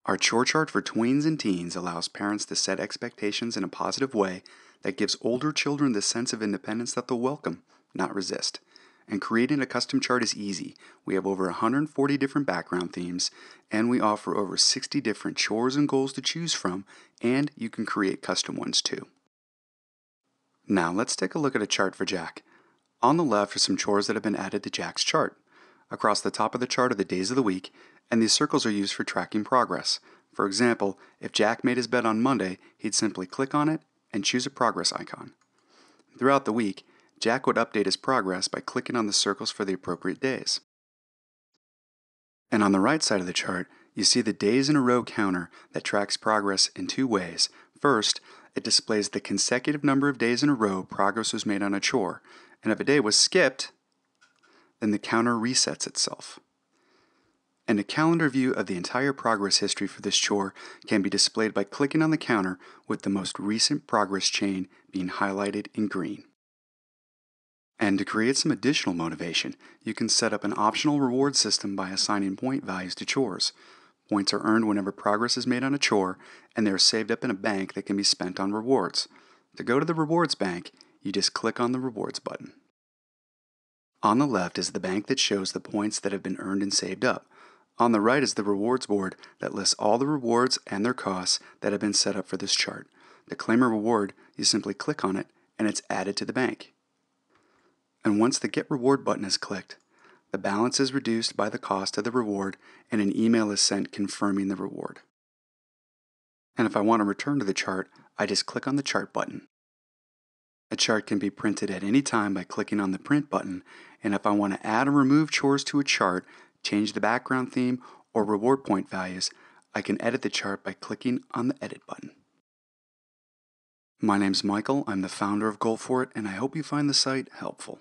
Our chore chart for tweens and teens allows parents to set expectations in a positive way that gives older children the sense of independence that they'll welcome, not resist. And creating a custom chart is easy. We have over 140 different background themes, and we offer over 60 different chores and goals to choose from, and you can create custom ones too. Now let's take a look at a chart for Jack. On the left are some chores that have been added to Jack's chart. Across the top of the chart are the days of the week, and these circles are used for tracking progress. For example, if Jack made his bed on Monday, he'd simply click on it and choose a progress icon. Throughout the week, Jack would update his progress by clicking on the circles for the appropriate days. And on the right side of the chart, you see the days in a row counter that tracks progress in two ways. First, it displays the consecutive number of days in a row progress was made on a chore, and if a day was skipped, then the counter resets itself. And a calendar view of the entire progress history for this chore can be displayed by clicking on the counter with the most recent progress chain being highlighted in green. And to create some additional motivation, you can set up an optional reward system by assigning point values to chores. Points are earned whenever progress is made on a chore, and they are saved up in a bank that can be spent on rewards. To go to the rewards bank, you just click on the rewards button. On the left is the bank that shows the points that have been earned and saved up. On the right is the rewards board that lists all the rewards and their costs that have been set up for this chart. To claim a reward, you simply click on it and it's added to the bank. And once the Get Reward button is clicked, the balance is reduced by the cost of the reward and an email is sent confirming the reward. And if I want to return to the chart, I just click on the Chart button. A chart can be printed at any time by clicking on the Print button, and if I want to add or remove chores to a chart, change the background theme, or reward point values, I can edit the chart by clicking on the Edit button. My name's Michael, I'm the founder of Goal For It, and I hope you find the site helpful.